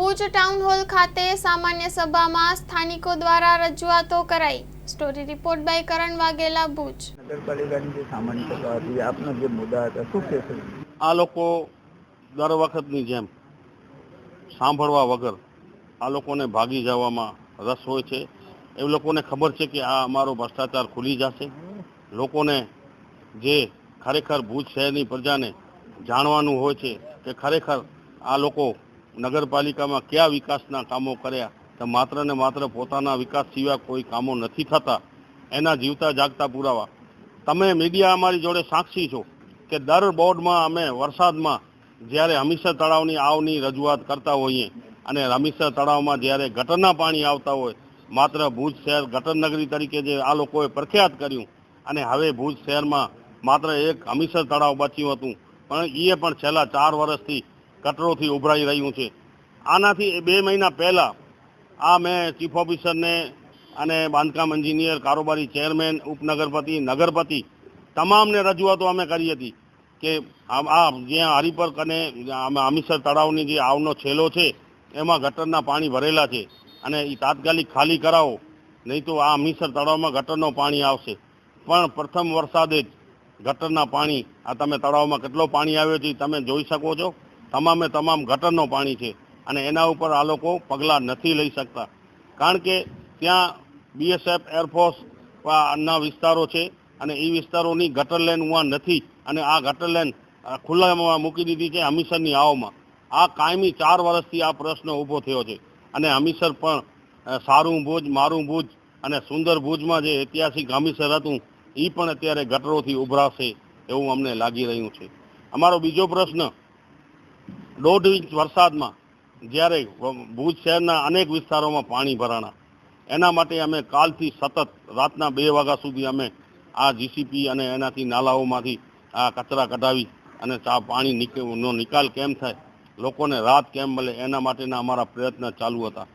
Bhuj town hall ખાતે સામાન્ય સભામાં સ્થાનિકો દ્વારા રજૂઆતો કરાઈ। સ્ટોરી રિપોર્ટ બાય કરણ વાઘેલા, ભુજ। નગરપાલિકાની જે સામાન્ય સભા હતી, આપનો જે મુદ્દા હતા, શું કહેશો? આ લોકો દર વખતની જેમ સાંભળવા વગર આ લોકોને ભાગી જવામાં રસ હોય છે। એ લોકોને ખબર છે કે આ અમારો ભ્રષ્ટાચાર ખુલી જશે। લોકોને જે ખરેખર ભુજ શહેરની પ્રજાને જાણવાનું હોય છે કે ખરેખર આ લોકો નગરપાલિકામાં કયા વિકાસના કામો કર્યા, તો માત્ર ને માત્ર પોતાના વિકાસ સિવાય કોઈ કામો નથી થતા, એના જીવતા જાગતા પુરાવા તમે મીડિયા અમારી જોડે સાક્ષી છો કે દર બોર્ડમાં અમે વરસાદમાં જ્યારે હમીરસર તળાવની આવની રજૂઆત કરતા હોઈએ અને હમીરસર તળાવમાં જ્યારે ગટરના પાણી આવતા હોય, માત્ર ભુજ શહેર ગટર નગરી તરીકે જે આ લોકોએ પ્રખ્યાત કર્યું અને હવે ભુજ શહેરમાં માત્ર એક હમીરસર તળાવ બચ્યું હતું, પણ એ પણ છેલ્લા 4 વર્ષથી ગટરોથી ઉભરાઈ રહ્યું છે। આનાથી 2 મહિના પહેલાં આ મેં ચીફ ઓફિસરને અને બાંધકામ એન્જિનિયર, કારોબારી ચેરમેન, ઉપનગરપતિ, નગરપતિ તમામને રજૂઆતો અમે કરી હતી કે આ જ્યાં હરિપર અને હમીરસર તળાવની જે આવનો છેલ્લો છે એમાં ગટરના પાણી ભરેલા છે અને એ તાત્કાલિક ખાલી કરાવો, નહીં તો આ હમીરસર તળાવમાં ગટરનો પાણી આવશે। પણ પ્રથમ વરસાદે જ ગટરના પાણી, આ તમે તળાવમાં કેટલો પાણી આવ્યો છે તમે જોઈ શકો છો, તમામે તમામ ગટરનો પાણી છે અને એના ઉપર આ લોકો પગલાં નથી લઈ શકતા, કારણ કે ત્યાં BSF એરફોર્સ ના વિસ્તારો છે અને એ વિસ્તારોની ગટર લાઈન ઉવા નથી અને આ ગટર લાઈન ખુલ્લામાં મૂકી દીધી છે હમીરસરની આવમાં। આ કાયમી 4 વર્ષથી આ પ્રશ્ન ઊભો થયો છે અને હમીરસર પણ સારું ભુજ, મારું ભુજ અને સુંદર ભુજમાં જે ઐતિહાસિક હમીરસર હતું એ પણ અત્યારે ગટરોથી ઉભરાશે એવું અમને લાગી રહ્યું છે। અમારો બીજો પ્રશ્ન, 1.5 ઇંચ વરસાદમાં જ્યારે ભુજ શહેરના અનેક વિસ્તારોમાં પાણી ભરાણા, એના માટે અમે કાલથી સતત રાતના 2 વાગ્યા સુધી અમે આ જીસીપી અને એનાથી નાલાઓમાંથી આ કચરા કઢાવી અને પાણીનો નિકાલ કેમ થાય, લોકોને રાહત કેમ મળે, એના માટેના અમારા પ્રયત્ન ચાલુ હતા।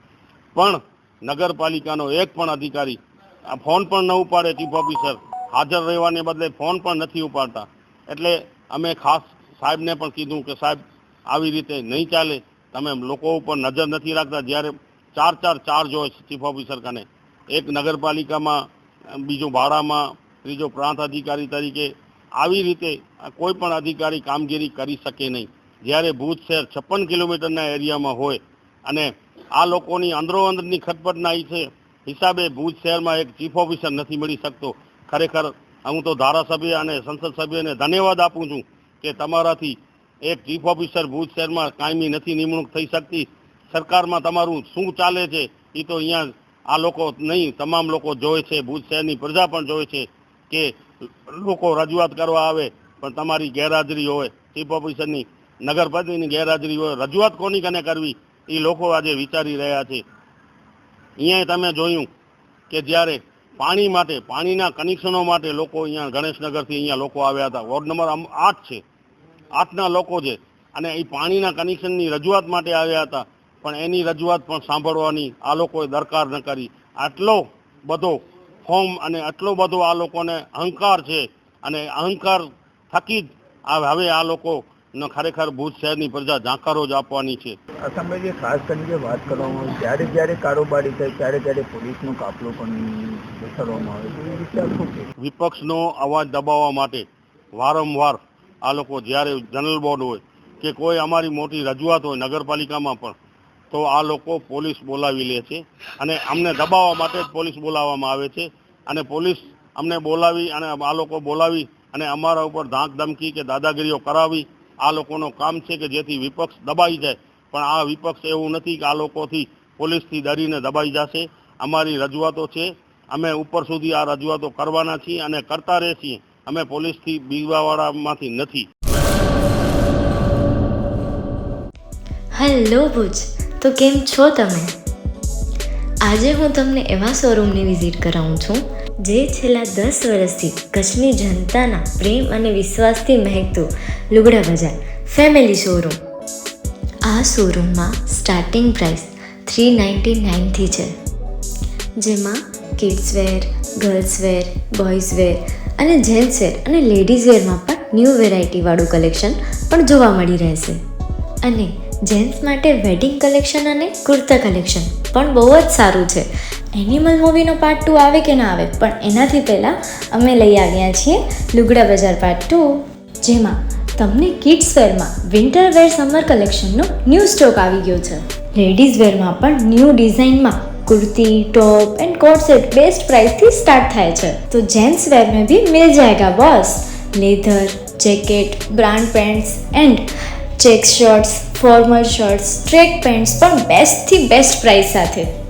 પણ નગરપાલિકાનો એક પણ અધિકારી આ ફોન પણ ન ઉપાડે, ચીફ ઓફિસર હાજર રહેવાને બદલે ફોન પણ નથી ઉપાડતા। એટલે અમે ખાસ સાહેબને પણ કીધું કે સાહેબ આવી રીતે નહીં ચાલે, તમે લોકો ઉપર નજર નથી રાખતા। જ્યારે 4 ચાર્જ હોય ચીફ ઓફિસર કને, એક નગરપાલિકામાં, બીજો ભાડામાં, ત્રીજો પ્રાંત અધિકારી તરીકે, આવી રીતે કોઈ પણ અધિકારી કામગીરી કરી શકે નહીં। જ્યારે ભુજ શહેર 56 કિલોમીટરના એરિયામાં હોય અને આ લોકોની અંદરોઅંદરની ખટપટના હિસાબે ભુજ શહેરમાં એક ચીફ ઓફિસર નથી મળી શકતો। ખરેખર હું તો ધારાસભ્ય અને સંસદ સભ્યને ધન્યવાદ આપું છું કે તમારાથી એક ચીફ ઓફિસર ભુજ શહેરમાં કાયમી નથી નિમણૂક થઈ શકતી। સરકારમાં તમારું શું ચાલે છે એ તો અહીંયા આ લોકો નહીં, તમામ લોકો જોવે છે, ભુજ શહેરની પ્રજા પણ જોવે છે કે લોકો રજૂઆત કરવા આવે પણ તમારી ગેરહાજરી હોય, ચીફ ઓફિસરની, નગરપતિની ગેરહાજરી હોય, રજૂઆત કોની કને કરવી એ લોકો આજે વિચારી રહ્યા છે। અહીંયા તમે જોયું કે જ્યારે પાણી માટે, પાણીના કનેક્શનો માટે લોકો અહીંયા ગણેશનગરથી અહીંયા લોકો આવ્યા હતા, વોર્ડ નંબર 8 છે, 8ના લોકો છે અને એ પાણીના કનેક્શનની રજૂઆત માટે આવ્યા હતા, પણ એની રજૂઆત પણ સાંભળવાની આ લોકોએ દરકાર ન કરી। આટલો બધો ફોર્મ અને આટલો બધો આ લોકોને અહંકાર છે અને અહંકાર થકી જ હવે આ લોકો ખરેખર ભુજ શહેરની પ્રજા જાકારો જ આપવાની છે। અસંભવ જે ખાસ કરીને જે વાત કરવામાં આવે, જ્યારે કારોબારી થાય ત્યારે પોલીસનો કાફલો પણ બેસાડવામાં આવે, એ રીતે શું છે? વિપક્ષનો અવાજ દબાવવા માટે વારંવાર આ લોકો જ્યારે જનરલ બોર્ડ હોય કે કોઈ અમારી મોટી રજૂઆત હોય નગરપાલિકામાં પણ, તો આ લોકો પોલીસ બોલાવી લે છે અને અમને દબાવવા માટે જ પોલીસ બોલાવવામાં આવે છે અને પોલીસ અમને બોલાવી અને આ લોકો બોલાવી અને અમારા ઉપર ધાક ધમકી કે દાદાગીરીઓ કરાવી આ લોકોનું કામ છે કે જેથી વિપક્ષ દબાઈ જાય। પણ આ વિપક્ષ એવું નથી કે આ લોકોથી, પોલીસથી ડરીને દબાઈ જશે। અમારી રજૂઆતો છે, અમે ઉપર સુધી આ રજૂઆતો કરવાના છીએ અને કરતા રહે છીએ, અમે પોલીસથી બીવાવાળામાંથી નથી। હેલો ભુજ, તો કેમ છો તમે? આજે હું તમને એવા શોરૂમની વિઝિટ કરાવું છું જે છેલ્લા 10 વર્ષથી કચ્છની જનતાના પ્રેમ અને વિશ્વાસથી મહેકતું લુગડા બજાર ફેમિલી શોરૂમ। આ શોરૂમમાં સ્ટાર્ટિંગ પ્રાઇસ 399થી છે, જેમાં kids wear, girls wear, boys wear અને જેન્ટ્સ વેર અને લેડીઝ વેરમાં પણ ન્યૂ વેરાયટીવાળું કલેક્શન પણ જોવા મળી રહેશે અને જેન્ટ્સ માટે વેડિંગ કલેક્શન અને કુર્તા કલેક્શન પણ બહુ જ સારું છે. એનિમલ મૂવીનો પાર્ટ 2 આવે કે ના આવે, પણ એનાથી પહેલાં અમે લઈ આવ્યા છીએ લુગડા બજાર પાર્ટ 2, જેમાં તમને કિડ્સ વેરમાં વિન્ટર વેર સમર કલેક્શનનો ન્યૂ સ્ટોક આવી ગયો છે. લેડીઝ વેરમાં પણ ન્યૂ ડિઝાઇનમાં kurti, top and coat set best price थी स्टार्ट थाय छे. तो जेंट्स वेर में भी मिल जाएगा boss. Leather, jacket, brand pants and check shirts, formal shirts, track pants पर बेस्ट थी बेस्ट प्राइस साथे.